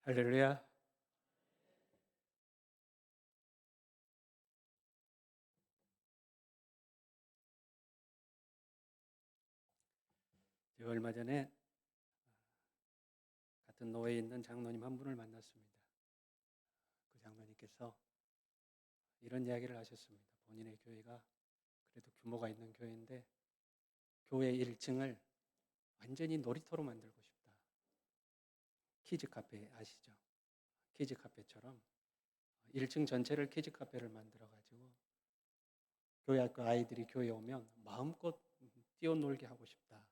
할렐루야. 제가 얼마 전에 같은 노회에 있는 장로님 한 분을 만났습니다. 그 장로님께서 이런 이야기를 하셨습니다. 본인의 교회가 그래도 규모가 있는 교회인데 교회 1층을 완전히 놀이터로 만들고 싶다. 키즈 카페 아시죠? 키즈 카페처럼 1층 전체를 키즈 카페를 만들어가지고 교회 학교 아이들이 교회에 오면 마음껏 뛰어놀게 하고 싶다.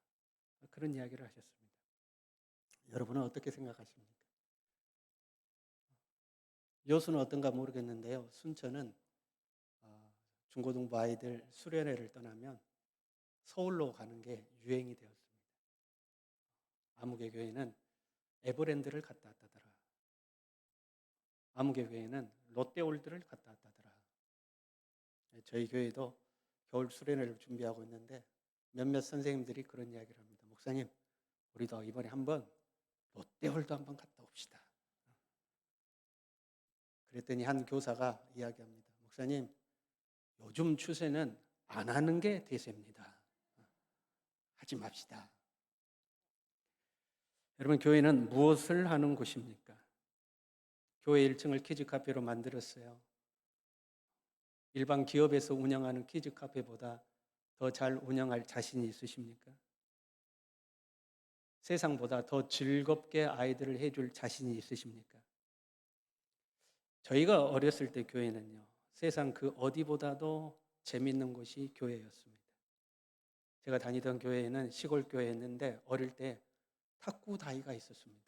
그런 이야기를 하셨습니다. 여러분은 어떻게 생각하십니까? 여수는 어떤가 모르겠는데요. 순천은 중고등부 아이들 수련회를 떠나면 서울로 가는 게 유행이 되었습니다. 아무개 교회는 에버랜드를 갔다 왔다더라. 아무개 교회는 롯데월드를 갔다 왔다더라. 저희 교회도 겨울 수련회를 준비하고 있는데 몇몇 선생님들이 그런 이야기를 합니다. 목사님, 우리도 이번에 한번 롯데월드 한번 갔다 옵시다. 그랬더니 한 교사가 이야기합니다. 목사님, 요즘 추세는 안 하는 게 대세입니다. 하지 맙시다. 여러분, 교회는 무엇을 하는 곳입니까? 교회 1층을 키즈 카페로 만들었어요. 일반 기업에서 운영하는 키즈 카페보다 더 잘 운영할 자신이 있으십니까? 세상보다 더 즐겁게 아이들을 해줄 자신이 있으십니까? 저희가 어렸을 때 교회는요, 세상 그 어디보다도 재밌는 곳이 교회였습니다. 제가 다니던 교회는 시골 교회였는데 어릴 때 탁구 다이가 있었습니다.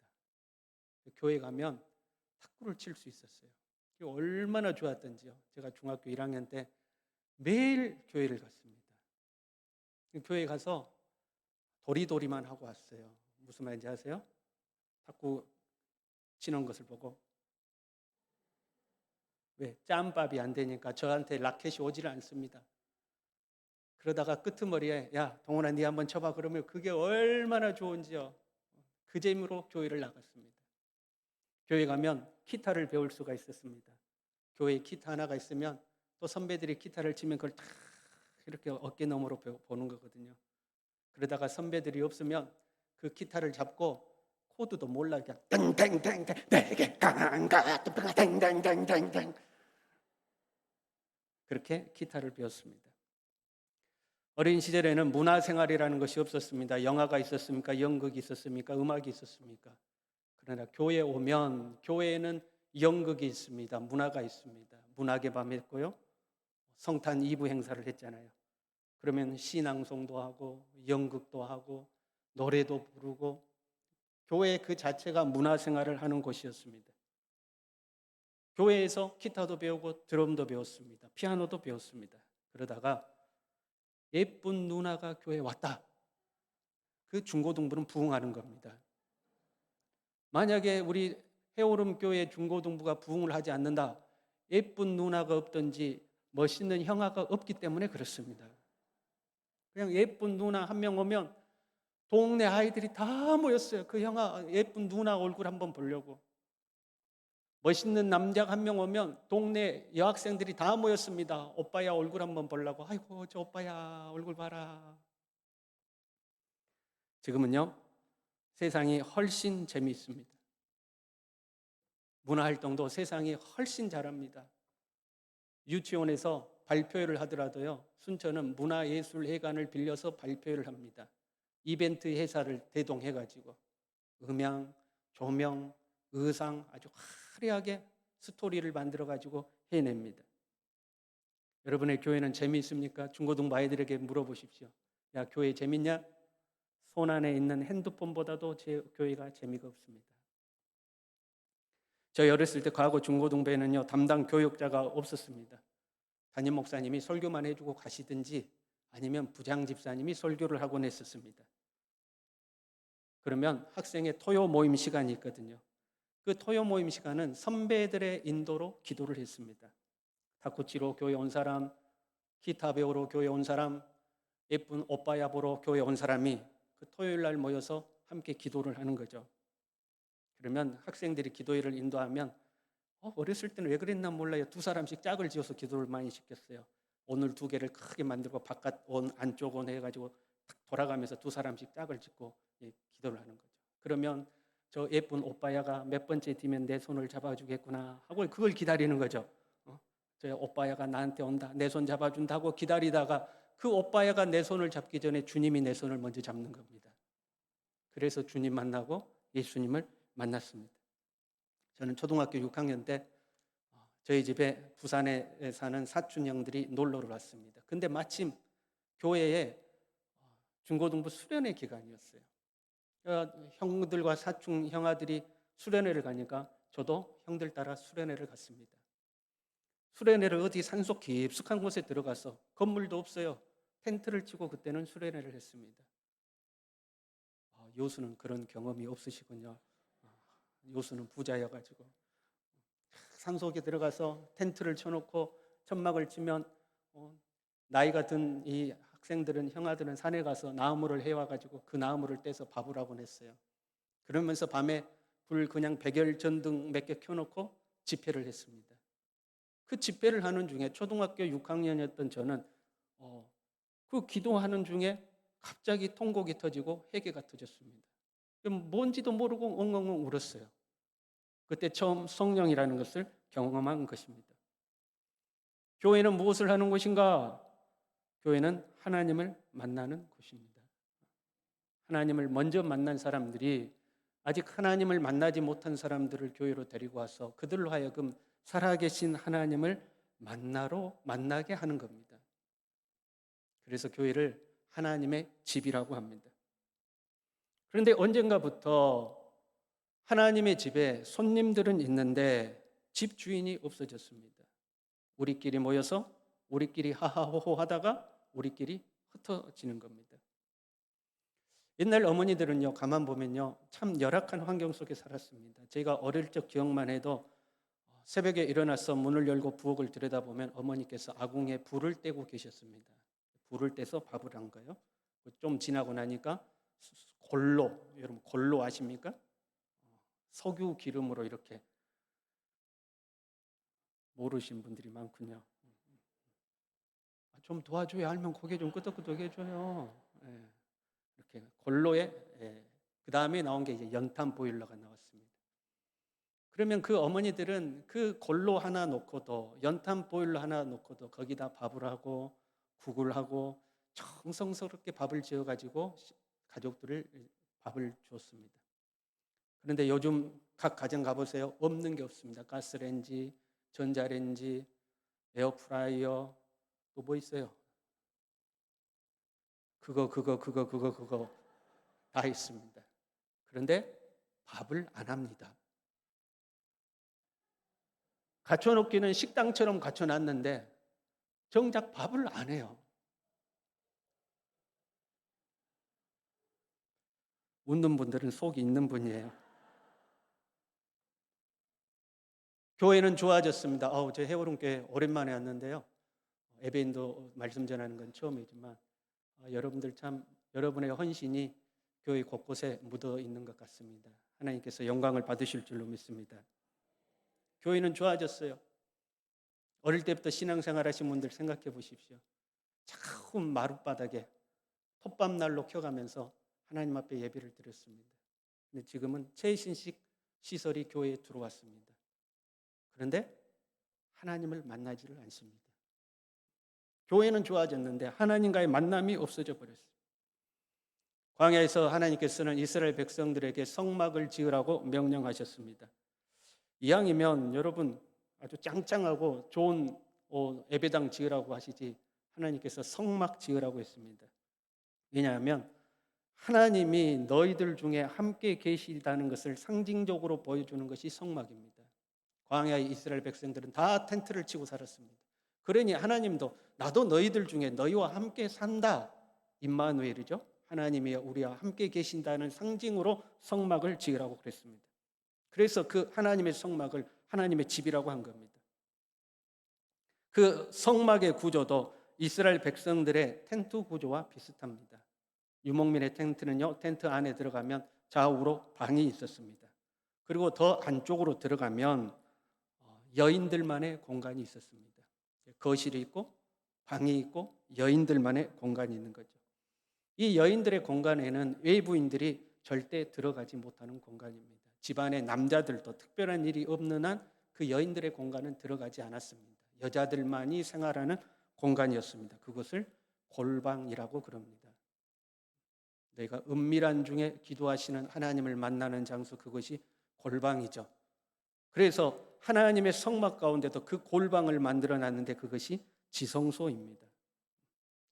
교회 가면 탁구를 칠 수 있었어요. 얼마나 좋았던지요. 제가 중학교 1학년 때 매일 교회를 갔습니다. 교회 가서 도리도리만 하고 왔어요. 무슨 말인지 아세요? 탁구 치는 것을 보고 왜? 짬밥이 안 되니까 저한테 라켓이 오지를 않습니다. 그러다가 끄트머리에 야 동원아 네 한번 쳐봐 그러면 그게 얼마나 좋은지요. 그 재미로 교회를 나갔습니다. 교회 가면 기타를 배울 수가 있었습니다. 교회에 기타 하나가 있으면 또 선배들이 기타를 치면 그걸 탁 이렇게 어깨 너머로 보는 거거든요. 그러다가 선배들이 없으면 그 기타를 잡고 코드도 몰라 그냥 땡땡땡땡 내게 강한가 땡땡땡땡땡 그렇게 기타를 배웠습니다. 어린 시절에는 문화생활이라는 것이 없었습니다. 영화가 있었습니까? 연극이 있었습니까? 음악이 있었습니까? 그러나 교회에 오면 교회에는 연극이 있습니다. 문화가 있습니다. 문학의 밤이 있고요. 성탄 2부 행사를 했잖아요. 그러면 시낭송도 하고 연극도 하고 노래도 부르고 교회 그 자체가 문화생활을 하는 곳이었습니다. 교회에서 기타도 배우고 드럼도 배웠습니다. 피아노도 배웠습니다. 그러다가 예쁜 누나가 교회에 왔다. 그 중고등부는 부흥하는 겁니다. 만약에 우리 해오름 교회 중고등부가 부흥을 하지 않는다. 예쁜 누나가 없든지 멋있는 형아가 없기 때문에 그렇습니다. 그냥 예쁜 누나 한 명 오면 동네 아이들이 다 모였어요. 그 형아 예쁜 누나 얼굴 한번 보려고. 멋있는 남자가 한 명 오면 동네 여학생들이 다 모였습니다. 오빠야 얼굴 한번 보려고. 아이고 저 오빠야 얼굴 봐라. 지금은요 세상이 훨씬 재미있습니다. 문화활동도 세상이 훨씬 잘합니다. 유치원에서 발표회를 하더라도요 순천은 문화예술회관을 빌려서 발표회를 합니다. 이벤트 회사를 대동해가지고 음향, 조명, 의상 아주 화려하게 스토리를 만들어가지고 해냅니다. 여러분의 교회는 재미있습니까? 중고등부 아이들에게 물어보십시오. 야 교회 재밌냐? 손 안에 있는 핸드폰보다도 제 교회가 재미가 없습니다. 저희 어렸을 때 과거 중고등부에는요 담당 교육자가 없었습니다. 담임 목사님이 설교만 해주고 가시든지 아니면 부장 집사님이 설교를 하곤 했었습니다. 그러면 학생의 토요 모임 시간이 있거든요. 그 토요 모임 시간은 선배들의 인도로 기도를 했습니다. 탁구 치러 교회 온 사람, 기타 배우러 교회 온 사람, 예쁜 오빠야 보러 교회 온 사람이 그 토요일 날 모여서 함께 기도를 하는 거죠. 그러면 학생들이 기도회를 인도하면 어렸을 때는 왜 그랬나 몰라요. 두 사람씩 짝을 지어서 기도를 많이 시켰어요. 온을 두 개를 크게 만들고 바깥 온 안쪽 온 해가지고 탁 돌아가면서 두 사람씩 짝을 짓고 기도를 하는 거죠. 그러면 저 예쁜 오빠야가 몇 번째 뒤면 내 손을 잡아주겠구나 하고 그걸 기다리는 거죠. 저 오빠야가 나한테 온다, 내 손 잡아준다고 기다리다가 그 오빠야가 내 손을 잡기 전에 주님이 내 손을 먼저 잡는 겁니다. 그래서 주님 만나고 예수님을 만났습니다. 저는 초등학교 6학년 때 저희 집에 부산에 사는 사촌 형들이 놀러를 왔습니다. 근데 마침 교회에 중고등부 수련회 기간이었어요. 형들과 사촌 형아들이 수련회를 가니까 저도 형들 따라 수련회를 갔습니다. 수련회를 어디 산속 깊숙한 곳에 들어가서 건물도 없어요. 텐트를 치고 그때는 수련회를 했습니다. 요수는 그런 경험이 없으시군요. 요수는 부자여가지고 산속에 들어가서 텐트를 쳐놓고 천막을 치면 나이가 든 이 학생들은 형아들은 산에 가서 나무를 해와가지고 그 나무를 떼서 밥을 하곤 했어요. 그러면서 밤에 불 그냥 백열전등 몇 개 켜놓고 집회를 했습니다. 그 집회를 하는 중에 초등학교 6학년이었던 저는 그 기도하는 중에 갑자기 통곡이 터지고 회개가 터졌습니다. 뭔지도 모르고 엉엉엉 울었어요. 그때 처음 성령이라는 것을 경험한 것입니다. 교회는 무엇을 하는 곳인가? 교회는 하나님을 만나는 곳입니다. 하나님을 먼저 만난 사람들이 아직 하나님을 만나지 못한 사람들을 교회로 데리고 와서 그들로 하여금 살아계신 하나님을 만나게 하는 겁니다. 그래서 교회를 하나님의 집이라고 합니다. 그런데 언젠가부터 하나님의 집에 손님들은 있는데 집 주인이 없어졌습니다. 우리끼리 모여서 우리끼리 하하호호 하다가 우리끼리 흩어지는 겁니다. 옛날 어머니들은요, 가만 보면요, 참 열악한 환경 속에 살았습니다. 제가 어릴 적 기억만 해도 새벽에 일어나서 문을 열고 부엌을 들여다보면 어머니께서 아궁이에 불을 떼고 계셨습니다. 불을 떼서 밥을 한 거예요. 좀 지나고 나니까 골로, 여러분 골로 아십니까? 석유 기름으로 이렇게 모르신 분들이 많군요. 좀 도와줘야 알면 고개 좀 끄덕끄덕 해줘요. 이렇게 골로에 그 다음에 나온 게 이제 연탄 보일러가 나왔습니다. 그러면 그 어머니들은 그 골로 하나 놓고도 연탄 보일러 하나 놓고도 거기다 밥을 하고 국을 하고 정성스럽게 밥을 지어가지고 가족들을 밥을 줬습니다. 그런데 요즘 각 가정 가보세요. 없는 게 없습니다. 가스레인지, 전자레인지, 에어프라이어, 또 뭐 있어요? 그거 다 있습니다. 그런데 밥을 안 합니다. 갖춰놓기는 식당처럼 갖춰놨는데 정작 밥을 안 해요. 웃는 분들은 속이 있는 분이에요. 교회는 좋아졌습니다. 제 해오름교회 오랜만에 왔는데요. 예배인도 말씀 전하는 건 처음이지만 여러분들 참 여러분의 헌신이 교회 곳곳에 묻어 있는 것 같습니다. 하나님께서 영광을 받으실 줄로 믿습니다. 교회는 좋아졌어요. 어릴 때부터 신앙생활 하신 분들 생각해 보십시오. 차가운 마룻바닥에 톱밥난로 켜가면서 하나님 앞에 예배를 드렸습니다. 근데 지금은 최신식 시설이 교회에 들어왔습니다. 그런데 하나님을 만나지를 않습니다. 교회는 좋아졌는데 하나님과의 만남이 없어져 버렸어요. 광야에서 하나님께서는 이스라엘 백성들에게 성막을 지으라고 명령하셨습니다. 이왕이면 여러분 아주 짱짱하고 좋은 예배당 지으라고 하시지 하나님께서 성막 지으라고 했습니다. 왜냐하면 하나님이 너희들 중에 함께 계시다는 것을 상징적으로 보여주는 것이 성막입니다. 광야의 이스라엘 백성들은 다 텐트를 치고 살았습니다. 그러니 하나님도 나도 너희들 중에 너희와 함께 산다. 임마누엘이죠. 하나님이 우리와 함께 계신다는 상징으로 성막을 지으라고 그랬습니다. 그래서 그 하나님의 성막을 하나님의 집이라고 한 겁니다. 그 성막의 구조도 이스라엘 백성들의 텐트 구조와 비슷합니다. 유목민의 텐트는요, 텐트 안에 들어가면 좌우로 방이 있었습니다. 그리고 더 안쪽으로 들어가면 여인들만의 공간이 있었습니다. 거실이 있고 방이 있고 여인들만의 공간이 있는 거죠. 이 여인들의 공간에는 외부인들이 절대 들어가지 못하는 공간입니다. 집안의 남자들도 특별한 일이 없는 한 그 여인들의 공간은 들어가지 않았습니다. 여자들만이 생활하는 공간이었습니다. 그것을 골방이라고 그럽니다. 너희가 은밀한 중에 기도하시는 하나님을 만나는 장소, 그것이 골방이죠. 그래서 하나님의 성막 가운데도 그 골방을 만들어 놨는데 그것이 지성소입니다.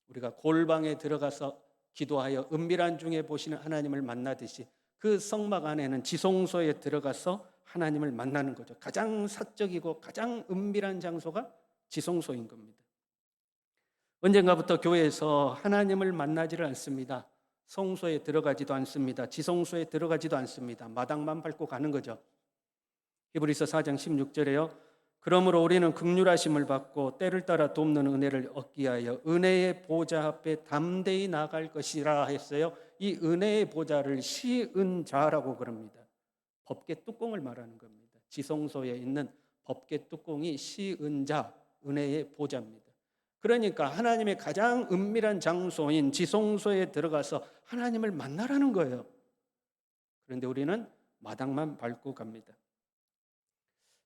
우리가 골방에 들어가서 기도하여 은밀한 중에 보시는 하나님을 만나듯이 그 성막 안에는 지성소에 들어가서 하나님을 만나는 거죠. 가장 사적이고 가장 은밀한 장소가 지성소인 겁니다. 언젠가부터 교회에서 하나님을 만나지를 않습니다. 성소에 들어가지도 않습니다. 지성소에 들어가지도 않습니다. 마당만 밟고 가는 거죠. 히브리서 4장 16절에요. 그러므로 우리는 긍휼하심을 받고 때를 따라 돕는 은혜를 얻기 위하여 은혜의 보좌 앞에 담대히 나갈 것이라 했어요. 이 은혜의 보좌를 시은자라고 그럽니다. 법궤 뚜껑을 말하는 겁니다. 지성소에 있는 법궤 뚜껑이 시은자, 은혜의 보좌입니다. 그러니까 하나님의 가장 은밀한 장소인 지성소에 들어가서 하나님을 만나라는 거예요. 그런데 우리는 마당만 밟고 갑니다.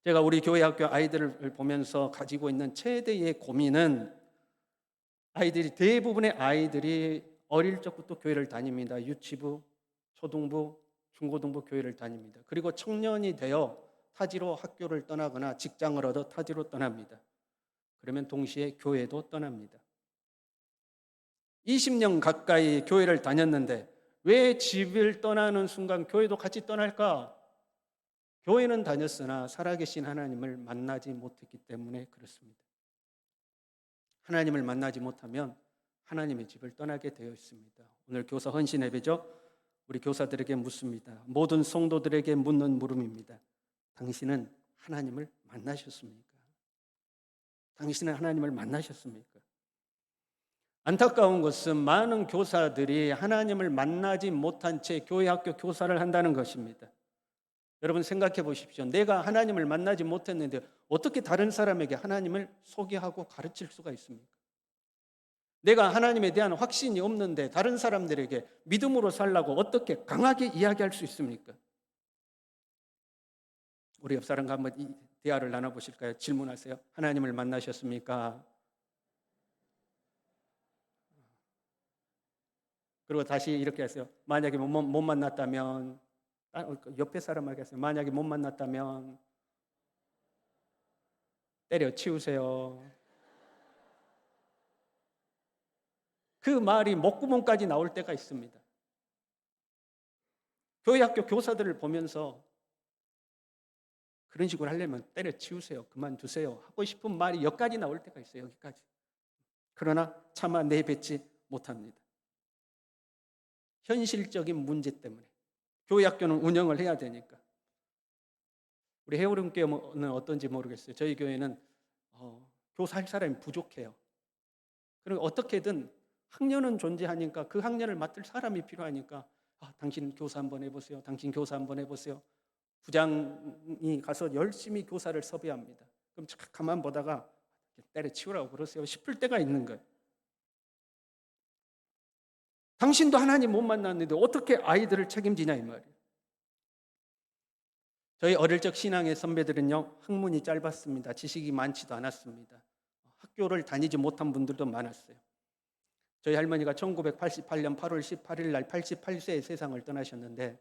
제가 우리 교회 학교 아이들을 보면서 가지고 있는 최대의 고민은 대부분의 아이들이 어릴 적부터 교회를 다닙니다. 유치부, 초등부, 중고등부 교회를 다닙니다. 그리고 청년이 되어 타지로 학교를 떠나거나 직장을 얻어 타지로 떠납니다. 그러면 동시에 교회도 떠납니다. 20년 가까이 교회를 다녔는데 왜 집을 떠나는 순간 교회도 같이 떠날까? 교회는 다녔으나 살아계신 하나님을 만나지 못했기 때문에 그렇습니다. 하나님을 만나지 못하면 하나님의 집을 떠나게 되어 있습니다. 오늘 교사 헌신 예배죠? 우리 교사들에게 묻습니다. 모든 성도들에게 묻는 물음입니다. 당신은 하나님을 만나셨습니까? 당신은 하나님을 만나셨습니까? 안타까운 것은 많은 교사들이 하나님을 만나지 못한 채 교회 학교 교사를 한다는 것입니다. 여러분 생각해 보십시오. 내가 하나님을 만나지 못했는데 어떻게 다른 사람에게 하나님을 소개하고 가르칠 수가 있습니까? 내가 하나님에 대한 확신이 없는데 다른 사람들에게 믿음으로 살라고 어떻게 강하게 이야기할 수 있습니까? 우리 옆 사람과 한번 이 대화를 나눠보실까요? 질문하세요. 하나님을 만나셨습니까? 그리고 다시 이렇게 하세요. 만약에 못 만났다면, 옆에 사람에게 하세요. 만약에 못 만났다면 때려치우세요. 그 말이 목구멍까지 나올 때가 있습니다. 교회 학교 교사들을 보면서 그런 식으로 하려면 때려치우세요. 그만두세요. 하고 싶은 말이 여기까지 나올 때가 있어요. 여기까지. 그러나 차마 내뱉지 못합니다. 현실적인 문제 때문에. 교회 학교는 운영을 해야 되니까. 우리 해오름교회는 어떤지 모르겠어요. 저희 교회는 교사할 사람이 부족해요. 그리고 어떻게든 학년은 존재하니까 그 학년을 맡을 사람이 필요하니까 당신 교사 한번 해보세요. 당신 교사 한번 해보세요. 부장이 가서 열심히 교사를 섭외합니다. 그럼 가만 보다가 때려치우라고 그러세요 싶을 때가 있는 거예요. 당신도 하나님 못 만났는데 어떻게 아이들을 책임지냐 이 말이에요. 저희 어릴 적 신앙의 선배들은요, 학문이 짧았습니다. 지식이 많지도 않았습니다. 학교를 다니지 못한 분들도 많았어요. 저희 할머니가 1988년 8월 18일 날 88세의 세상을 떠나셨는데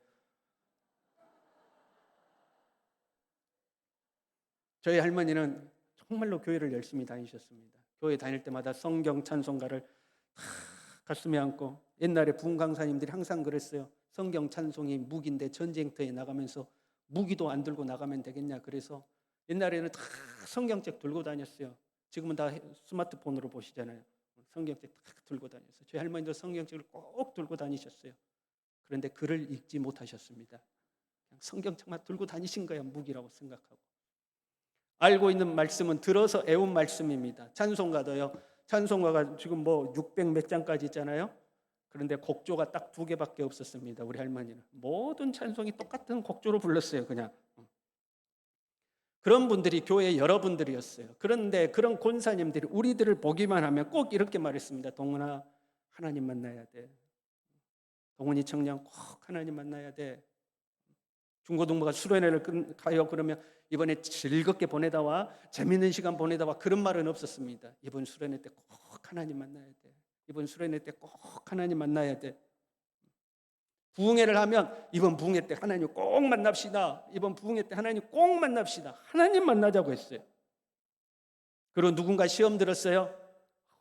저희 할머니는 정말로 교회를 열심히 다니셨습니다. 교회 다닐 때마다 성경 찬송가를 가슴에 안고, 옛날에 부흥 강사님들이 항상 그랬어요. 성경 찬송이 무기인데 전쟁터에 나가면서 무기도 안 들고 나가면 되겠냐. 그래서 옛날에는 다 성경책 들고 다녔어요. 지금은 다 스마트폰으로 보시잖아요. 성경책 다 들고 다녔어요. 저희 할머니도 성경책을 꼭 들고 다니셨어요. 그런데 글을 읽지 못하셨습니다. 그냥 성경책만 들고 다니신 거야, 무기라고 생각하고. 알고 있는 말씀은 들어서 애운 말씀입니다. 찬송가도요. 찬송가가 지금 600 몇 장까지 있잖아요. 그런데 곡조가 딱 2개밖에 없었습니다. 우리 할머니는 모든 찬송이 똑같은 곡조로 불렀어요. 그냥 그런 분들이 교회 여러분들이었어요. 그런데 그런 권사님들이 우리들을 보기만 하면 꼭 이렇게 말했습니다. 동훈아, 하나님 만나야 돼. 동훈이 청년 꼭 하나님 만나야 돼. 중고등부가 수련회를 가요. 그러면 이번에 즐겁게 보내다 와, 재밌는 시간 보내다 와. 그런 말은 없었습니다. 이번 수련회 때 꼭 하나님 만나야 돼. 이번 수련회 때 꼭 하나님 만나야 돼. 부흥회를 하면 이번 부흥회 때 하나님 꼭 만납시다. 이번 부흥회 때 하나님 꼭 만납시다. 하나님 만나자고 했어요. 그리고 누군가 시험 들었어요.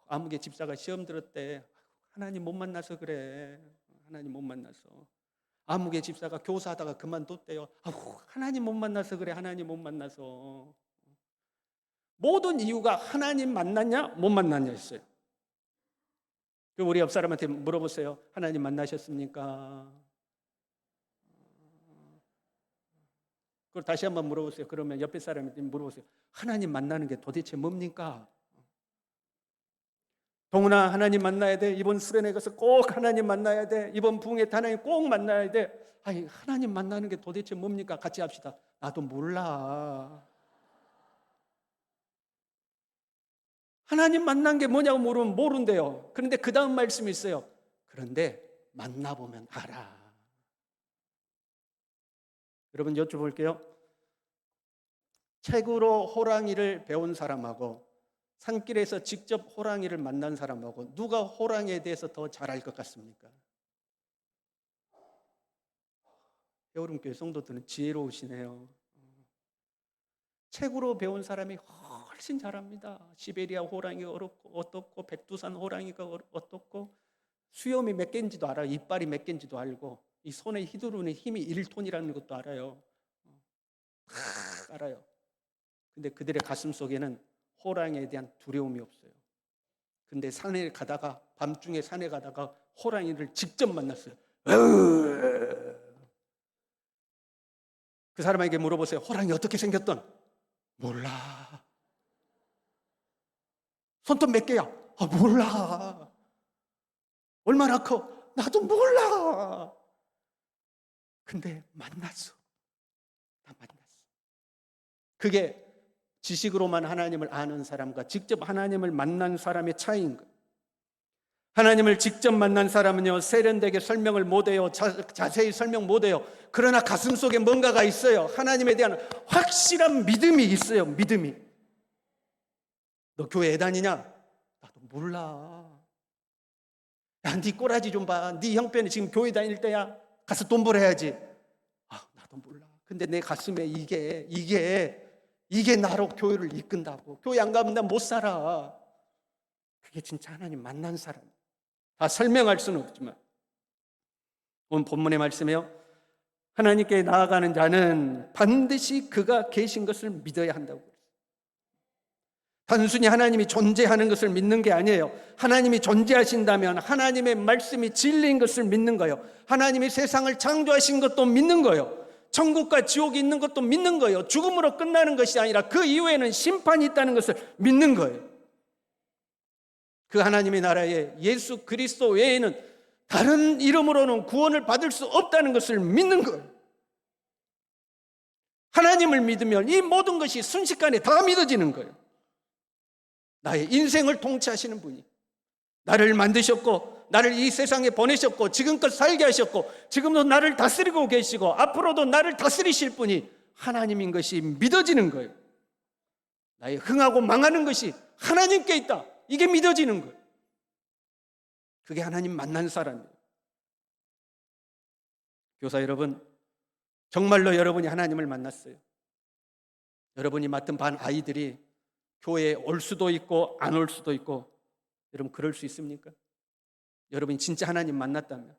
아무개 집사가 시험 들었대. 하나님 못 만나서 그래. 하나님 못 만나서. 아무개 집사가 교사하다가 그만뒀대요. 하나님 못 만나서 그래. 하나님 못 만나서. 모든 이유가 하나님 만났냐 못 만났냐 했어요. 우리 옆 사람한테 물어보세요. 하나님 만나셨습니까? 그걸 다시 한번 물어보세요. 그러면 옆에 사람한테 물어보세요. 하나님 만나는 게 도대체 뭡니까? 동훈아, 하나님 만나야 돼. 이번 수련회 가서 꼭 하나님 만나야 돼. 이번 부흥회 때 하나님 꼭 만나야 돼. 아니, 하나님 만나는 게 도대체 뭡니까? 같이 합시다. 나도 몰라. 하나님 만난 게 뭐냐고 물으면 모른대요. 그런데 그 다음 말씀이 있어요. 그런데 만나보면 알아. 여러분 여쭤볼게요. 책으로 호랑이를 배운 사람하고 산길에서 직접 호랑이를 만난 사람하고 누가 호랑이에 대해서 더 잘 알 것 같습니까? 여름교회 성도들은 지혜로우시네요. 책으로 배운 사람이 훨씬 잘합니다. 시베리아 호랑이가 어떻고 백두산 호랑이가 어떻고 수염이 몇 개인지도 알아요. 이빨이 몇 개인지도 알고 이 손에 휘두르는 힘이 1톤이라는 것도 알아요. 다 알아요. 근데 그들의 가슴 속에는 호랑이에 대한 두려움이 없어요. 근데 산에 가다가 밤중에 산에 가다가 호랑이를 직접 만났어요. 그 사람에게 물어보세요. 호랑이 어떻게 생겼던? 몰라. 손톱 몇 개야? 몰라. 얼마나 커? 나도 몰라. 근데 만났어. 나 만났어. 그게 지식으로만 하나님을 아는 사람과 직접 하나님을 만난 사람의 차이인 거예요. 하나님을 직접 만난 사람은요, 세련되게 설명을 못해요. 자세히 설명 못해요. 그러나 가슴속에 뭔가가 있어요. 하나님에 대한 확실한 믿음이 있어요. 믿음이. 너 교회 애다니냐? 나도 몰라. 야, 네 꼬라지 좀 봐. 네 형편이 지금 교회 다닐 때야. 가서 돈 벌어야지. 나도 몰라. 근데 내 가슴에 이게 나로 교회를 이끈다고. 교회 안 가면 난 못 살아. 그게 진짜 하나님 만난 사람. 다 설명할 수는 없지만 오늘 본문의 말씀이요. 하나님께 나아가는 자는 반드시 그가 계신 것을 믿어야 한다고. 단순히 하나님이 존재하는 것을 믿는 게 아니에요. 하나님이 존재하신다면 하나님의 말씀이 진리인 것을 믿는 거예요. 하나님이 세상을 창조하신 것도 믿는 거예요. 천국과 지옥이 있는 것도 믿는 거예요. 죽음으로 끝나는 것이 아니라 그 이후에는 심판이 있다는 것을 믿는 거예요. 그 하나님의 나라에 예수 그리스도 외에는 다른 이름으로는 구원을 받을 수 없다는 것을 믿는 거예요. 하나님을 믿으면 이 모든 것이 순식간에 다 믿어지는 거예요. 나의 인생을 통치하시는 분이 나를 만드셨고 나를 이 세상에 보내셨고 지금껏 살게 하셨고 지금도 나를 다스리고 계시고 앞으로도 나를 다스리실 분이 하나님인 것이 믿어지는 거예요. 나의 흥하고 망하는 것이 하나님께 있다. 이게 믿어지는 거예요. 그게 하나님 만난 사람이에요. 교사 여러분, 정말로 여러분이 하나님을 만났어요. 여러분이 맡은 반 아이들이 교회에 올 수도 있고 안 올 수도 있고, 여러분 그럴 수 있습니까? 여러분이 진짜 하나님 만났다면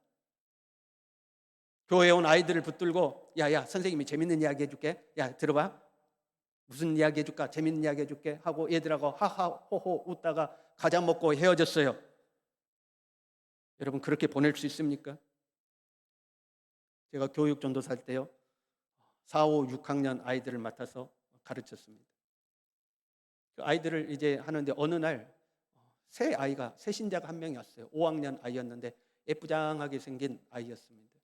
교회에 온 아이들을 붙들고 야 선생님이 재밌는 이야기 해줄게. 야 들어봐. 무슨 이야기 해줄까? 재밌는 이야기 해줄게 하고 애들하고 하하 호호 웃다가 과자 먹고 헤어졌어요. 여러분 그렇게 보낼 수 있습니까? 제가 교육 전도사 할 때요 4, 5, 6학년 아이들을 맡아서 가르쳤습니다. 그 아이들을 이제 하는데 어느 날 새 신자가 한 명이 왔어요. 5학년 아이였는데 예쁘장하게 생긴 아이였습니다.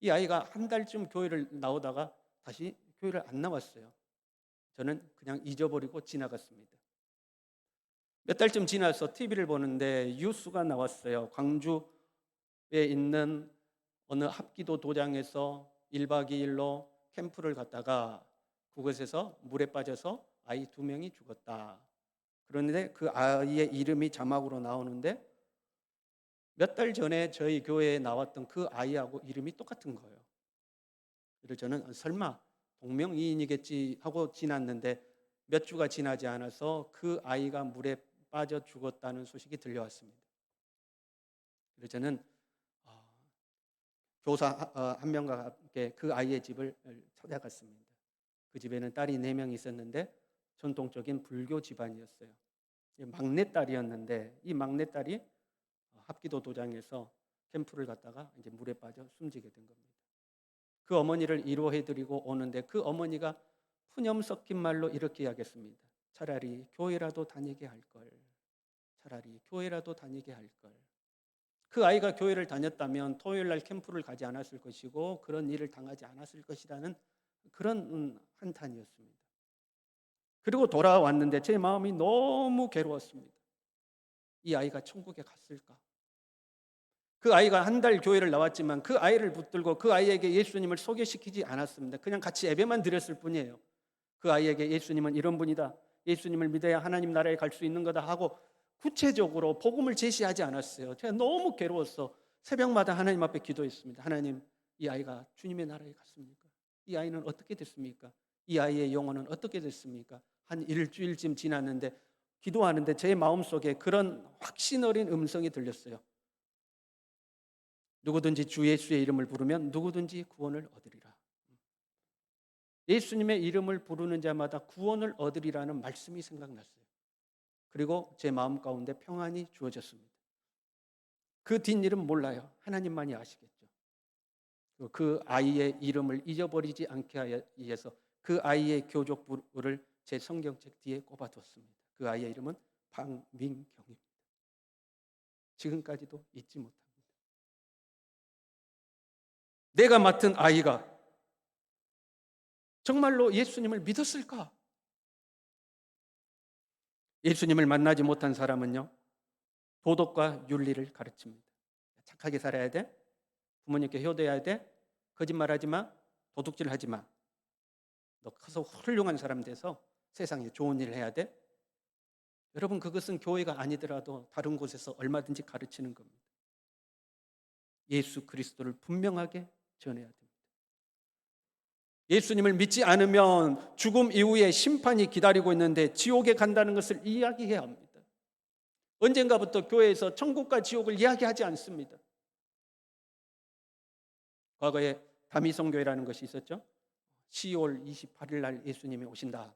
이 아이가 한 달쯤 교회를 나오다가 다시 교회를 안 나왔어요. 저는 그냥 잊어버리고 지나갔습니다. 몇 달쯤 지나서 TV를 보는데 뉴스가 나왔어요. 광주에 있는 어느 합기도 도장에서 1박 2일로 캠프를 갔다가 그곳에서 물에 빠져서 아이 2명이 죽었다. 그런데 그 아이의 이름이 자막으로 나오는데 몇 달 전에 저희 교회에 나왔던 그 아이하고 이름이 똑같은 거예요. 그래서 저는 설마 동명이인이겠지 하고 지났는데 몇 주가 지나지 않아서 그 아이가 물에 빠져 죽었다는 소식이 들려왔습니다. 그래서 저는 교사 한 명과 함께 그 아이의 집을 찾아갔습니다. 그 집에는 딸이 4명이 있었는데 전통적인 불교 집안이었어요. 막내딸이었는데 이 막내딸이 합기도 도장에서 캠프를 갔다가 이제 물에 빠져 숨지게 된 겁니다. 그 어머니를 위로해드리고 오는데 그 어머니가 푸념 섞인 말로 이렇게 이야기했습니다. 차라리 교회라도 다니게 할 걸. 차라리 교회라도 다니게 할 걸. 그 아이가 교회를 다녔다면 토요일 날 캠프를 가지 않았을 것이고 그런 일을 당하지 않았을 것이라는 그런 한탄이었습니다. 그리고 돌아왔는데 제 마음이 너무 괴로웠습니다. 이 아이가 천국에 갔을까? 그 아이가 한 달 교회를 나왔지만 그 아이를 붙들고 그 아이에게 예수님을 소개시키지 않았습니다. 그냥 같이 예배만 드렸을 뿐이에요. 그 아이에게 예수님은 이런 분이다. 예수님을 믿어야 하나님 나라에 갈 수 있는 거다 하고 구체적으로 복음을 제시하지 않았어요. 제가 너무 괴로워서 새벽마다 하나님 앞에 기도했습니다. 하나님, 이 아이가 주님의 나라에 갔습니까? 이 아이는 어떻게 됐습니까? 이 아이의 영혼은 어떻게 됐습니까? 한 일주일쯤 지났는데 기도하는데 제 마음속에 그런 확신 어린 음성이 들렸어요. 누구든지 주 예수의 이름을 부르면 누구든지 구원을 얻으리라. 예수님의 이름을 부르는 자마다 구원을 얻으리라는 말씀이 생각났어요. 그리고 제 마음 가운데 평안이 주어졌습니다. 그 뒷일은 몰라요. 하나님만이 아시겠죠. 그 아이의 이름을 잊어버리지 않게 하기 위해서 그 아이의 교족부를 제 성경책 뒤에 꼽아뒀습니다. 그 아이의 이름은 박민경입니다. 지금까지도 잊지 못합니다. 내가 맡은 아이가 정말로 예수님을 믿었을까? 예수님을 만나지 못한 사람은요, 도덕과 윤리를 가르칩니다. 착하게 살아야 돼, 부모님께 효도해야 돼, 거짓말하지 마, 도둑질하지 마. 너 커서 훌륭한 사람 돼서 세상에 좋은 일을 해야 돼. 여러분, 그것은 교회가 아니더라도 다른 곳에서 얼마든지 가르치는 겁니다. 예수 그리스도를 분명하게 전해야 됩니다. 예수님을 믿지 않으면 죽음 이후에 심판이 기다리고 있는데 지옥에 간다는 것을 이야기해야 합니다. 언젠가부터 교회에서 천국과 지옥을 이야기하지 않습니다. 과거에 다미성교회라는 것이 있었죠. 10월 28일 날 예수님이 오신다.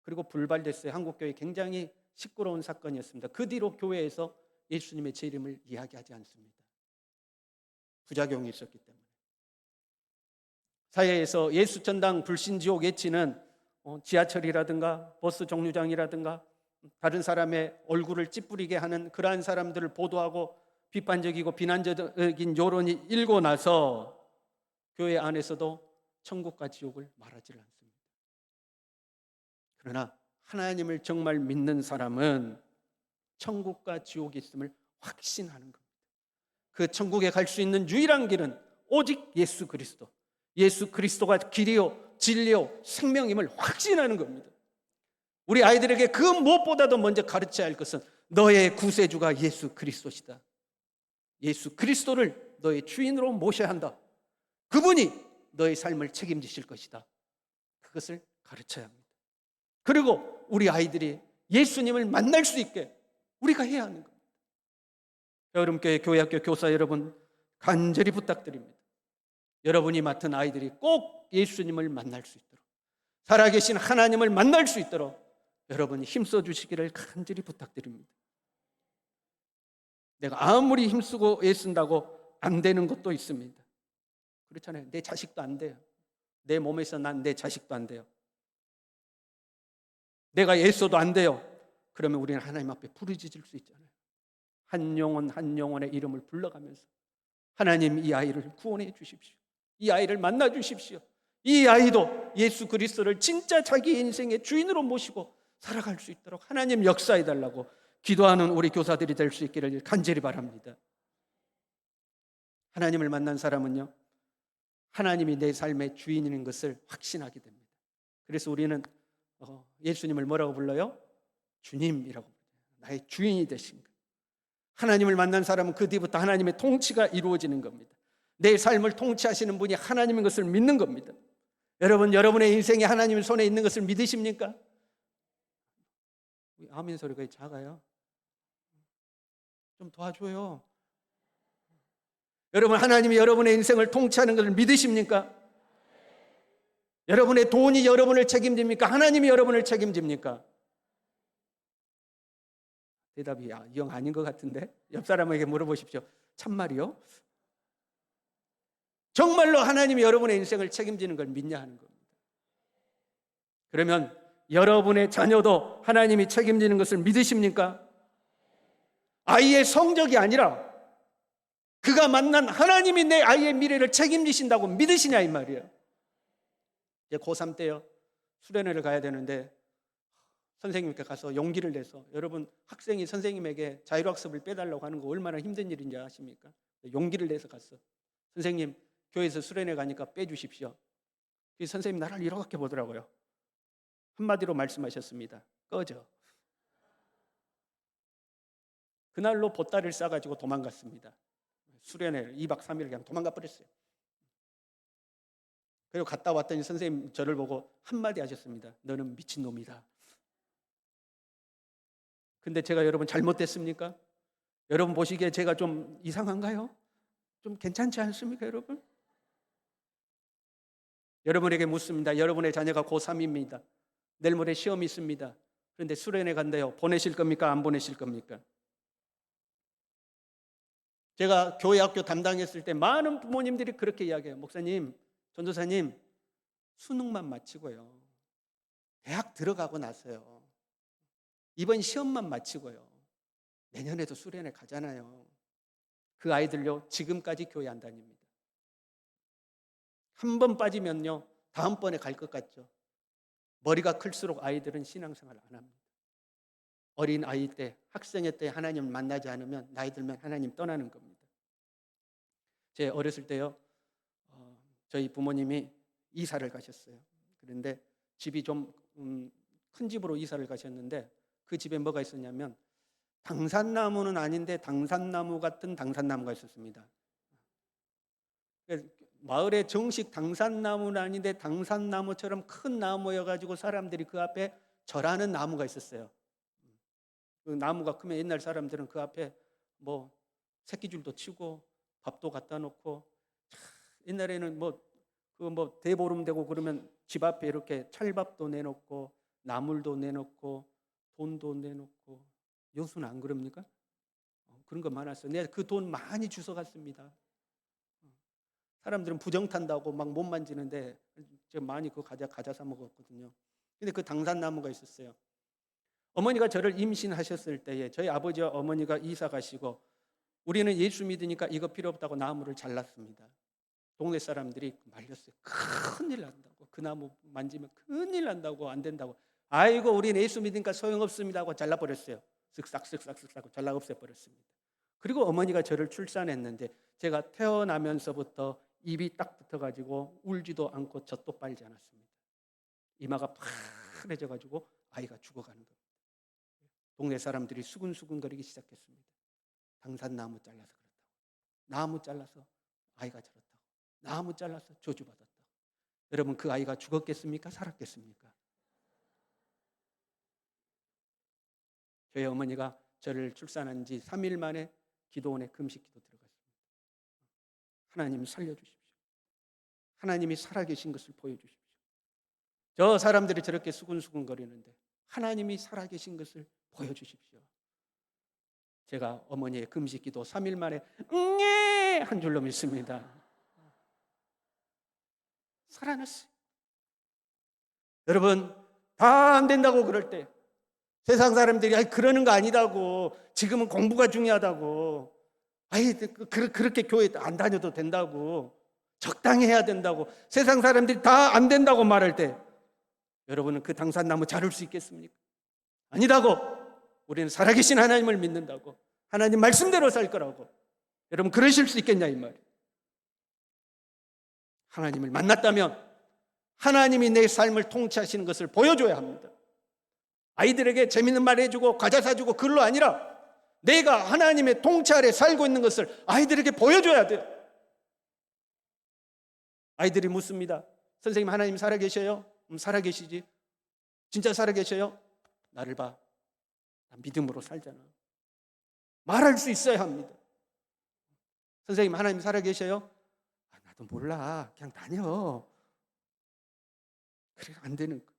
그리고 불발됐어요. 한국교회 굉장히 시끄러운 사건이었습니다. 그 뒤로 교회에서 예수님의 재림을 이야기하지 않습니다. 부작용이 있었기 때문에. 사회에서 예수천당 불신지옥 외치는 지하철이라든가 버스 정류장이라든가 다른 사람의 얼굴을 찌푸리게 하는 그러한 사람들을 보도하고 비판적이고 비난적인 여론이 일고 나서 교회 안에서도 천국과 지옥을 말하지 않습니다. 그러나 하나님을 정말 믿는 사람은 천국과 지옥이 있음을 확신하는 겁니다. 그 천국에 갈 수 있는 유일한 길은 오직 예수 그리스도. 예수 그리스도가 길이요 진리요 생명임을 확신하는 겁니다. 우리 아이들에게 그 무엇보다도 먼저 가르쳐야 할 것은 너의 구세주가 예수 그리스도시다. 예수 그리스도를 너의 주인으로 모셔야 한다. 그분이 너의 삶을 책임지실 것이다. 그것을 가르쳐야 합니다. 그리고 우리 아이들이 예수님을 만날 수 있게 우리가 해야 하는 겁니다. 여름교회 교회학교 교사 여러분 간절히 부탁드립니다. 여러분이 맡은 아이들이 꼭 예수님을 만날 수 있도록 살아계신 하나님을 만날 수 있도록 여러분이 힘써 주시기를 간절히 부탁드립니다. 내가 아무리 힘쓰고 애쓴다고 안 되는 것도 있습니다. 그렇잖아요. 내 자식도 안 돼요. 내 몸에서 난 내 자식도 안 돼요. 내가 애써도 안 돼요. 그러면 우리는 하나님 앞에 부르짖을 수 있잖아요. 한 영혼 한 영혼의 이름을 불러가면서 하나님 이 아이를 구원해 주십시오. 이 아이를 만나 주십시오. 이 아이도 예수 그리스도를 진짜 자기 인생의 주인으로 모시고 살아갈 수 있도록 하나님 역사해 달라고 기도하는 우리 교사들이 될 수 있기를 간절히 바랍니다. 하나님을 만난 사람은요, 하나님이 내 삶의 주인인 것을 확신하게 됩니다. 그래서 우리는 예수님을 뭐라고 불러요? 주님이라고 불러요. 나의 주인이 되신 것. 하나님을 만난 사람은 그 뒤부터 하나님의 통치가 이루어지는 겁니다. 내 삶을 통치하시는 분이 하나님인 것을 믿는 겁니다. 여러분, 여러분의 인생이 하나님의 손에 있는 것을 믿으십니까? 아멘 소리가 작아요. 좀 도와줘요. 여러분, 하나님이 여러분의 인생을 통치하는 것을 믿으십니까? 여러분의 돈이 여러분을 책임집니까? 하나님이 여러분을 책임집니까? 대답이 영 아닌 것 같은데? 옆 사람에게 물어보십시오. 참말이요? 정말로 하나님이 여러분의 인생을 책임지는 걸 믿냐 하는 겁니다. 그러면 여러분의 자녀도 하나님이 책임지는 것을 믿으십니까? 아이의 성적이 아니라 그가 만난 하나님이 내 아이의 미래를 책임지신다고 믿으시냐 이 말이에요. 이제 고3 때요, 수련회를 가야 되는데 선생님께 가서 용기를 내서, 여러분 학생이 선생님에게 자율학습을 빼달라고 하는 거 얼마나 힘든 일인지 아십니까? 용기를 내서 갔어. 선생님, 교회에서 수련회 가니까 빼주십시오. 선생님 나를 이렇게 보더라고요. 한마디로 말씀하셨습니다. 꺼져. 그날로 보따리를 싸가지고 도망갔습니다. 수련회를 2박 3일 그냥 도망가 버렸어요. 그리고 갔다 왔더니 선생님 저를 보고 한마디 하셨습니다. 너는 미친놈이다. 근데 제가 여러분 잘못됐습니까? 여러분 보시기에 제가 좀 이상한가요? 좀 괜찮지 않습니까, 여러분? 여러분에게 묻습니다. 여러분의 자녀가 고3입니다. 내일 모레 시험이 있습니다. 그런데 수련회 간대요. 보내실 겁니까? 안 보내실 겁니까? 제가 교회 학교 담당했을 때 많은 부모님들이 그렇게 이야기해요. 목사님, 전도사님, 수능만 마치고요, 대학 들어가고 나서요, 이번 시험만 마치고요, 내년에도 수련회 가잖아요. 그 아이들요, 지금까지 교회 안 다닙니다. 한 번 빠지면요, 다음번에 갈 것 같죠. 머리가 클수록 아이들은 신앙생활 안 합니다. 어린 아이 때, 학생의 때 하나님을 만나지 않으면 나이 들면 하나님 떠나는 겁니다. 제 어렸을 때요, 저희 부모님이 이사를 가셨어요. 그런데 집이 좀 큰 집으로 이사를 가셨는데 그 집에 뭐가 있었냐면 당산나무는 아닌데 당산나무 같은 당산나무가 있었습니다. 마을에 정식 당산나무는 아닌데 당산나무처럼 큰 나무여가지고 사람들이 그 앞에 절하는 나무가 있었어요. 그 나무가 크면 옛날 사람들은 그 앞에 뭐 새끼줄도 치고 밥도 갖다 놓고, 옛날에는 뭐 대보름 되고 그러면 집 앞에 이렇게 찰밥도 내놓고 나물도 내놓고 돈도 내놓고. 요수는 안 그럽니까? 그런 거 많았어요. 내가 그 돈 많이 주워갔습니다. 사람들은 부정 탄다고 막 못 만지는데 제가 많이 그거 가자 사 먹었거든요. 근데 그 당산나무가 있었어요. 어머니가 저를 임신하셨을 때에 저희 아버지와 어머니가 이사 가시고 우리는 예수 믿으니까 이거 필요 없다고 나무를 잘랐습니다. 동네 사람들이 말렸어요. 큰일 난다고. 그 나무 만지면 큰일 난다고, 안 된다고. 아이고, 우리는 예수 믿으니까 소용없습니다 하고 잘라버렸어요. 쓱싹 하고 잘라 없애버렸습니다. 그리고 어머니가 저를 출산했는데 제가 태어나면서부터 입이 딱 붙어가지고 울지도 않고 젖도 빨지 않았습니다. 이마가 파래져가지고 아이가 죽어가는 겁니다. 동네 사람들이 수근수근거리기 시작했습니다. 당산나무 잘라서 그렇다고. 나무 잘라서 아이가 저렇다고. 나무 잘라서 저주받았다고. 여러분, 그 아이가 죽었겠습니까? 살았겠습니까? 저희 어머니가 저를 출산한 지 3일 만에 기도원에 금식기도 들어갔습니다. 하나님 살려주십시오. 하나님이 살아계신 것을 보여주십시오. 저 사람들이 저렇게 수근수근거리는데 하나님이 살아계신 것을 보여주십시오. 제가 어머니의 금식기도 3일 만에 응애 한 줄로 믿습니다. 살아났어요. 여러분, 다 안 된다고 그럴 때 세상 사람들이 그러는 거 아니다고, 지금은 공부가 중요하다고, 그렇게 교회 안 다녀도 된다고, 적당히 해야 된다고 세상 사람들이 다 안 된다고 말할 때 여러분은 그 당산나무 자를 수 있겠습니까? 아니다고. 우리는 살아계신 하나님을 믿는다고. 하나님 말씀대로 살 거라고. 여러분 그러실 수 있겠냐 이 말이에요. 하나님을 만났다면 하나님이 내 삶을 통치하시는 것을 보여줘야 합니다. 아이들에게 재밌는 말 해주고 과자 사주고 그걸로 아니라 내가 하나님의 통치 아래 살고 있는 것을 아이들에게 보여줘야 돼요. 아이들이 묻습니다. 선생님, 하나님 살아계셔요? 살아계시지. 진짜 살아계셔요? 나를 봐. 난 믿음으로 살잖아. 말할 수 있어야 합니다. 선생님, 하나님 살아계셔요? 나도 몰라. 그냥 다녀. 그래 안 되는 거.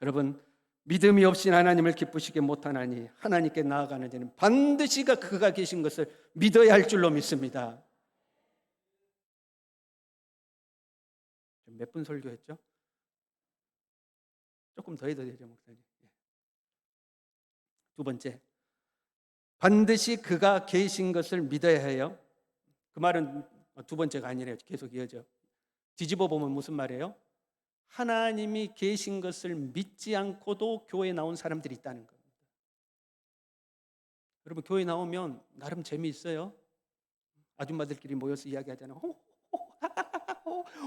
여러분, 믿음이 없이 하나님을 기쁘시게 못하나니 하나님께 나아가는 자는 반드시 그가 계신 것을 믿어야 할 줄로 믿습니다. 몇 분 설교했죠? 조금 더 해도 되죠, 목사님. 두 번째, 반드시 그가 계신 것을 믿어야 해요. 그 말은 두 번째가 아니래요. 계속 이어져. 뒤집어 보면 무슨 말이에요? 하나님이 계신 것을 믿지 않고도 교회에 나온 사람들이 있다는 겁니다. 여러분, 교회 나오면 나름 재미있어요. 아줌마들끼리 모여서 이야기하잖아요.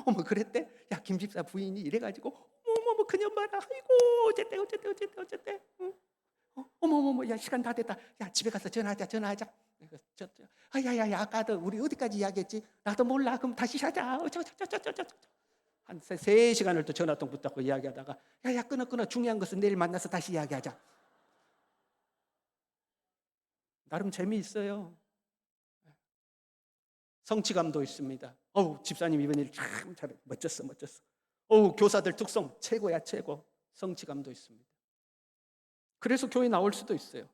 어머 그랬대? 야, 김 집사 부인이 이래가지고 어머 그녀 봐라. 아이고 어쨌대. 어머 야, 시간 다 됐다. 야, 집에 가서 전화하자. 야야야, 아까도 우리 어디까지 이야기했지? 나도 몰라. 그럼 다시 하자. 한 3시간을 또 전화통 붙잡고 이야기하다가 야야, 끊어. 중요한 것은 내일 만나서 다시 이야기하자. 나름 재미있어요. 성취감도 있습니다. 집사님 이번 일 참 잘해. 멋졌어. 교사들 특성 최고야, 최고. 성취감도 있습니다. 그래서 교회 나올 수도 있어요.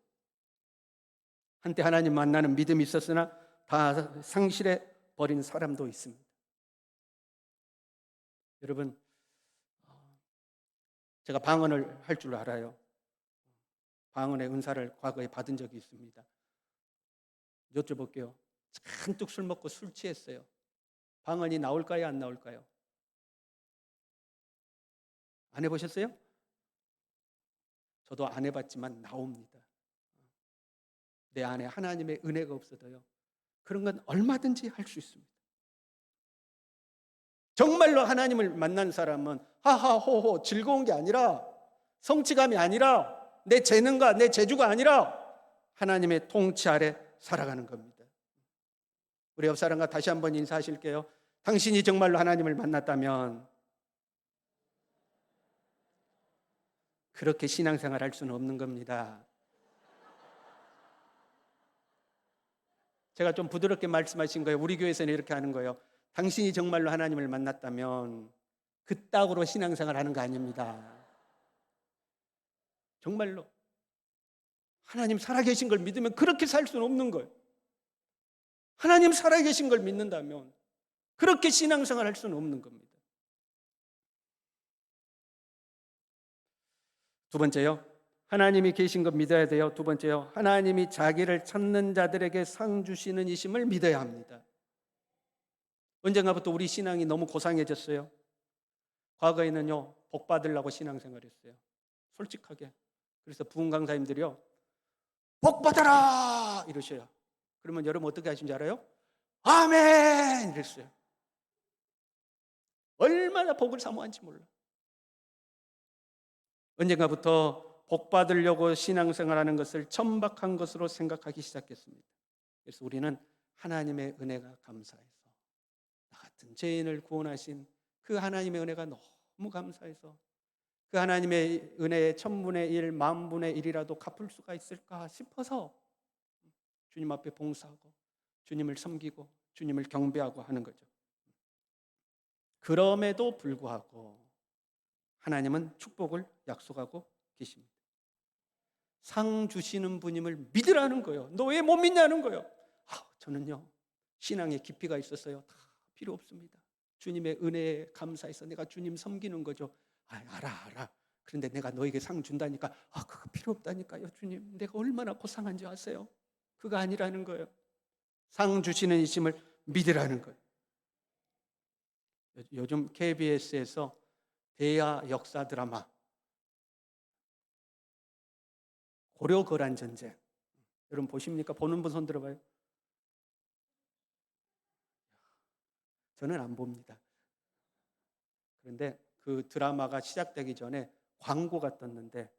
한때 하나님 만나는 믿음이 있었으나 다 상실해 버린 사람도 있습니다. 여러분, 제가 방언을 할 줄 알아요. 방언의 은사를 과거에 받은 적이 있습니다. 여쭤볼게요. 잔뜩 술 먹고 술 취했어요. 방언이 나올까요, 안 나올까요? 안 해보셨어요? 저도 안 해봤지만 나옵니다. 내 안에 하나님의 은혜가 없어도요, 그런 건 얼마든지 할 수 있습니다. 정말로 하나님을 만난 사람은 하하호호 즐거운 게 아니라, 성취감이 아니라, 내 재능과 내 재주가 아니라 하나님의 통치 아래 살아가는 겁니다. 우리 옆 사람과 다시 한번 인사하실게요. 당신이 정말로 하나님을 만났다면 그렇게 신앙생활 할 수는 없는 겁니다. 제가 좀 부드럽게 말씀하신 거예요. 우리 교회에서는 이렇게 하는 거예요. 당신이 정말로 하나님을 만났다면 그따구로 신앙생활 하는 거 아닙니다. 정말로 하나님 살아계신 걸 믿으면 그렇게 살 수는 없는 거예요. 하나님 살아계신 걸 믿는다면 그렇게 신앙생활 할 수는 없는 겁니다. 두 번째요, 하나님이 계신 것 믿어야 돼요. 두 번째요, 하나님이 자기를 찾는 자들에게 상 주시는 이심을 믿어야 합니다. 언젠가부터 우리 신앙이 너무 고상해졌어요. 과거에는요, 복 받으려고 신앙생활했어요. 솔직하게. 그래서 부흥 강사님들이요, 복 받아라 이러셔요. 그러면 여러분 어떻게 하신지 알아요? 아멘 이랬어요. 얼마나 복을 사모한지 몰라. 언젠가부터 복 받으려고 신앙생활하는 것을 천박한 것으로 생각하기 시작했습니다. 그래서 우리는 하나님의 은혜가 감사해서, 나 같은 죄인을 구원하신 그 하나님의 은혜가 너무 감사해서 그 하나님의 은혜의 1000분의 1, 10,000분의 1이라도 갚을 수가 있을까 싶어서 주님 앞에 봉사하고 주님을 섬기고 주님을 경배하고 하는 거죠. 그럼에도 불구하고 하나님은 축복을 약속하고 계십니다. 상 주시는 분임을 믿으라는 거예요. 너 왜 못 믿냐는 거예요. 저는요, 신앙에 깊이가 있었어요. 다 필요 없습니다. 주님의 은혜에 감사해서 내가 주님 섬기는 거죠. 알아. 그런데 내가 너에게 상 준다니까 그거 필요 없다니까요. 주님, 내가 얼마나 고상한지 아세요? 그거 아니라는 거예요. 상 주시는 이심을 믿으라는 거예요. 요즘 KBS에서 대야 역사 드라마 고려 거란 전쟁, 여러분 보십니까? 보는 분 손 들어봐요. 저는 안 봅니다. 그런데 그 드라마가 시작되기 전에 광고가 떴는데,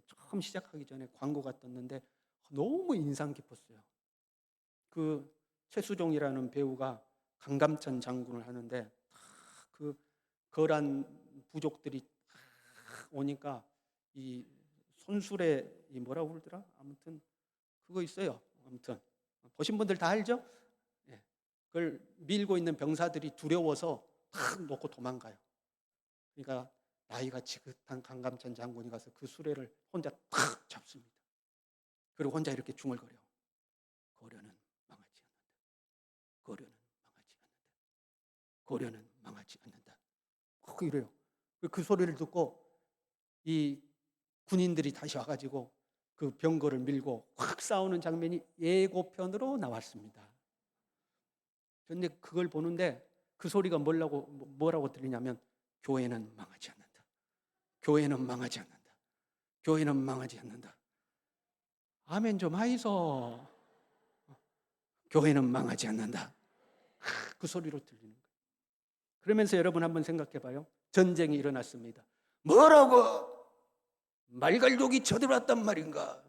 처음 시작하기 전에 광고가 떴는데 너무 인상 깊었어요. 그 최수종이라는 배우가 강감찬 장군을 하는데, 그 거란 부족들이 오니까 이 손술에 이 뭐라고 그러더라? 아무튼 그거 있어요. 아무튼 보신 분들 다 알죠? 예. 그걸 밀고 있는 병사들이 두려워서 탁 놓고 도망가요. 그러니까 나이가 지긋한 강감찬 장군이 가서 그 수레를 혼자 탁 잡습니다. 그리고 혼자 이렇게 중얼거려. 고려는 망하지 않는다. 고려는 망하지 않는다. 고려는 망하지 않는다. 이래요. 그 소리를 듣고 이 군인들이 다시 와가지고 그 병거를 밀고 확 싸우는 장면이 예고편으로 나왔습니다. 그런데 그걸 보는데 그 소리가 뭐라고 들리냐면, 교회는 망하지 않는다. 교회는 망하지 않는다. 교회는 망하지 않는다. 아멘 좀 하이소. 교회는 망하지 않는다. 그 소리로 들리는 거예요. 그러면서 여러분 한번 생각해 봐요. 전쟁이 일어났습니다. 뭐라고? 말갈독이 쳐들어왔단 말인가?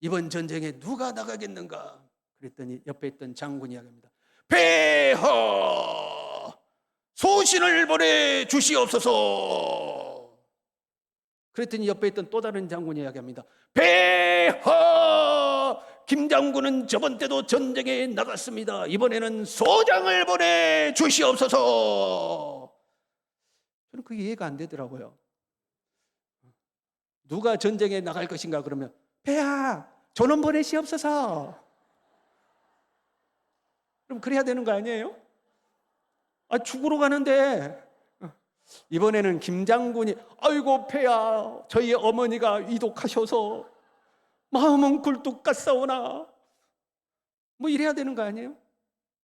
이번 전쟁에 누가 나가겠는가? 그랬더니 옆에 있던 장군이 이야기합니다. 폐하 소신을 보내 주시옵소서. 그랬더니 옆에 있던 또 다른 장군이 이야기합니다. 폐하 김 장군은 저번 때도 전쟁에 나갔습니다. 이번에는 소장을 보내 주시옵소서. 저는 그게 이해가 안 되더라고요. 누가 전쟁에 나갈 것인가 그러면, 폐하 전원 보내시옵소서. 그럼 그래야 되는 거 아니에요? 죽으러 가는데 이번에는 김 장군이, 아이고 폐하 저희 어머니가 위독하셔서 마음은 굴뚝 같사오나, 뭐 이래야 되는 거 아니에요?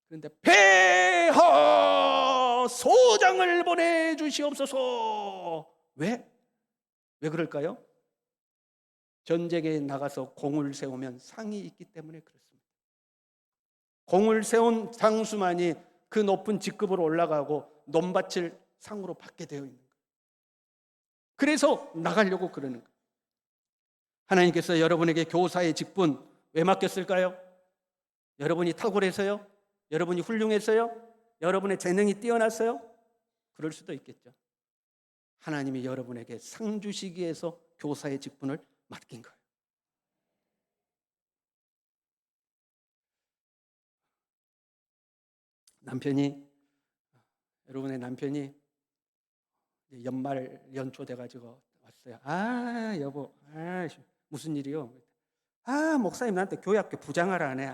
그런데 폐하 소장을 보내주시옵소서. 왜 그럴까요? 전쟁에 나가서 공을 세우면 상이 있기 때문에 그렇습니다. 공을 세운 장수만이 그 높은 직급으로 올라가고 논밭을 상으로 받게 되어 있는 거예요. 그래서 나가려고 그러는 거예요. 하나님께서 여러분에게 교사의 직분 왜 맡겼을까요? 여러분이 탁월해서요? 여러분이 훌륭해서요? 여러분의 재능이 뛰어나서요? 그럴 수도 있겠죠. 하나님이 여러분에게 상 주시기 위해서 교사의 직분을 맡긴 거예요. 여러분의 남편이 연말 연초 돼가지고 왔어요. 여보, 무슨 일이요? 목사님 나한테 교회학교 부장하라 하네.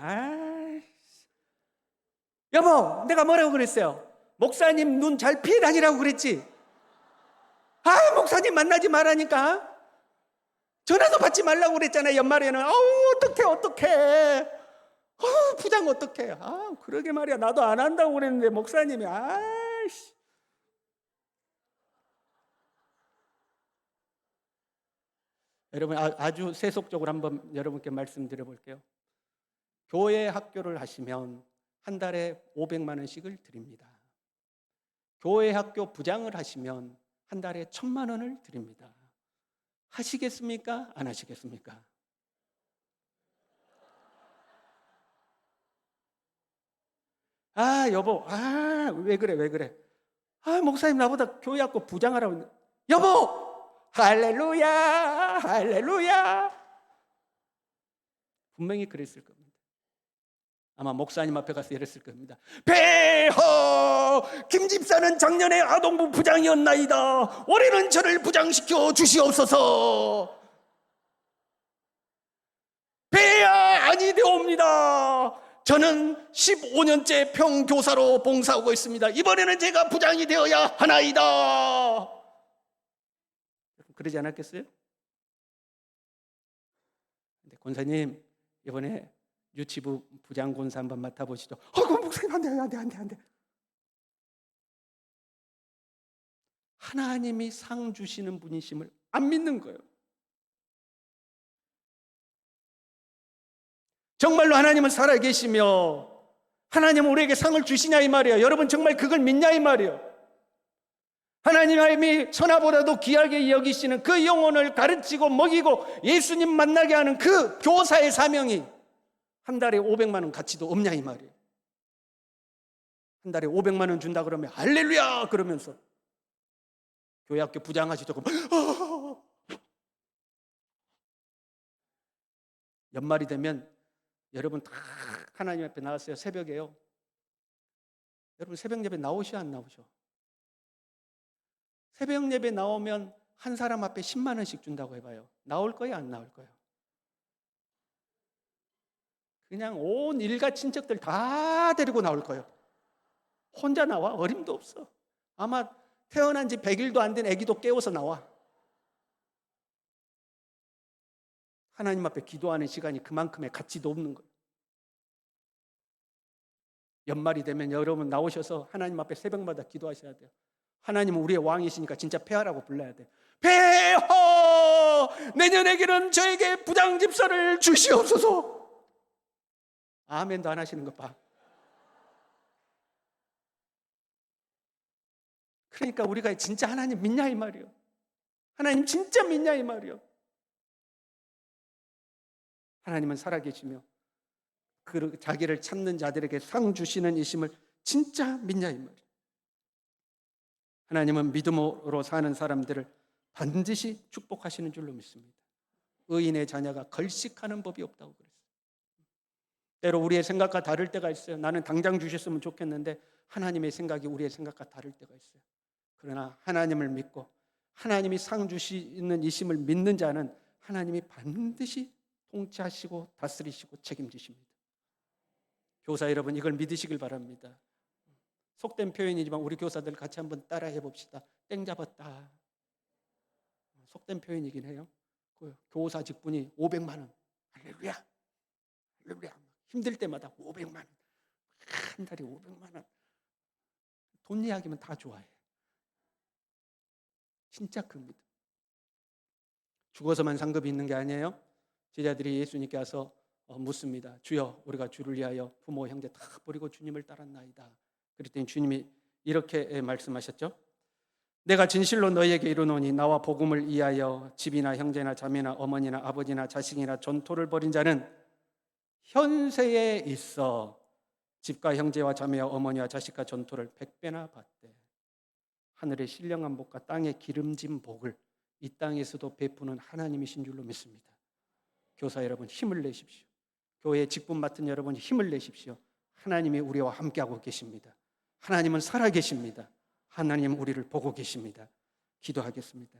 여보, 내가 뭐라고 그랬어요? 목사님 눈 잘 피해 다니라고 그랬지? 목사님 만나지 말라니까. 전화도 받지 말라고 그랬잖아요. 연말에는. 어떡해. 부장 어떡해. 그러게 말이야. 나도 안 한다고 그랬는데 목사님이. 여러분 아주 세속적으로 한번 여러분께 말씀드려 볼게요. 교회 학교를 하시면 한 달에 500만 원씩을 드립니다. 교회 학교 부장을 하시면 한 달에 1,000만 원을 드립니다. 하시겠습니까? 안 하시겠습니까? 여보, 왜 그래? 목사님 나보다 교회 학교 부장하라고 했는데. 여보! 할렐루야! 분명히 그랬을 겁니다. 아마 목사님 앞에 가서 이랬을 겁니다. 폐하! 김 집사는 작년에 아동부 부장이었나이다. 올해는 저를 부장시켜 주시옵소서. 폐하 아니되옵니다. 저는 15년째 평교사로 봉사하고 있습니다. 이번에는 제가 부장이 되어야 하나이다. 그러지 않았겠어요? 근데 권사님 이번에 유치부 부장 권사 한번 맡아보시죠. 목사님 안 돼. 하나님이 상 주시는 분이심을 안 믿는 거예요. 정말로 하나님은 살아계시며 하나님은 우리에게 상을 주시냐 이 말이에요. 여러분 정말 그걸 믿냐 이 말이에요. 하나님이 천하보다도 귀하게 여기시는 그 영혼을 가르치고 먹이고 예수님 만나게 하는 그 교사의 사명이 한 달에 500만 원 가치도 없냐 이 말이에요. 한 달에 500만 원 준다 그러면 할렐루야 그러면서 교회 학교 부장하시 조금 연말이 되면 여러분 다 하나님 앞에 나왔어요. 새벽에요. 여러분 새벽 예배 나오셔 안 나오셔? 새벽 예배 나오면 한 사람 앞에 10만 원씩 준다고 해봐요. 나올 거예요 안 나올 거예요? 그냥 온 일가 친척들 다 데리고 나올 거예요. 혼자 나와? 어림도 없어. 아마 태어난 지 100일도 안 된 아기도 깨워서 나와. 하나님 앞에 기도하는 시간이 그만큼의 가치도 없는 거예요. 연말이 되면 여러분 나오셔서 하나님 앞에 새벽마다 기도하셔야 돼요. 하나님은 우리의 왕이시니까 진짜 폐하라고 불러야 돼요. 폐하! 내년에게는 저에게 부장집사를 주시옵소서. 아멘도 안 하시는 것 봐. 그러니까 우리가 진짜 하나님 믿냐 이 말이에요. 하나님 진짜 믿냐 이 말이에요. 하나님은 살아계시며 그 자기를 찾는 자들에게 상 주시는 이심을 진짜 믿냐 이 말이에요. 하나님은 믿음으로 사는 사람들을 반드시 축복하시는 줄로 믿습니다. 의인의 자녀가 걸식하는 법이 없다고 그랬어요. 때로 우리의 생각과 다를 때가 있어요. 나는 당장 주셨으면 좋겠는데 하나님의 생각이 우리의 생각과 다를 때가 있어요. 그러나 하나님을 믿고 하나님이 상 주시는 이심을 믿는 자는 하나님이 반드시 통치하시고 다스리시고 책임지십니다. 교사 여러분 이걸 믿으시길 바랍니다. 속된 표현이지만 우리 교사들 같이 한번 따라해 봅시다. 땡 잡았다. 속된 표현이긴 해요. 그 교사 직분이 500만 원. 할렐루야. 할렐루야. 힘들 때마다 500만 원. 한 달에 500만 원. 돈 이야기면 다 좋아해. 진짜 큽니다. 죽어서만 상급이 있는 게 아니에요. 제자들이 예수님께 와서 묻습니다. 주여 우리가 주를 위하여 부모 형제 다 버리고 주님을 따랐나이다. 그랬더니 주님이 이렇게 말씀하셨죠. 내가 진실로 너희에게 이르노니 나와 복음을 위하여 집이나 형제나 자매나 어머니나 아버지나 자식이나 전토를 벌인 자는 현세에 있어 집과 형제와 자매와 어머니와 자식과 전토를 100배나 받되 하늘의 신령한 복과 땅의 기름진 복을 이 땅에서도 베푸는 하나님이신 줄로 믿습니다. 교사 여러분 힘을 내십시오. 교회에 직분 맡은 여러분 힘을 내십시오. 하나님이 우리와 함께하고 계십니다. 하나님은 살아계십니다. 하나님은 우리를 보고 계십니다. 기도하겠습니다.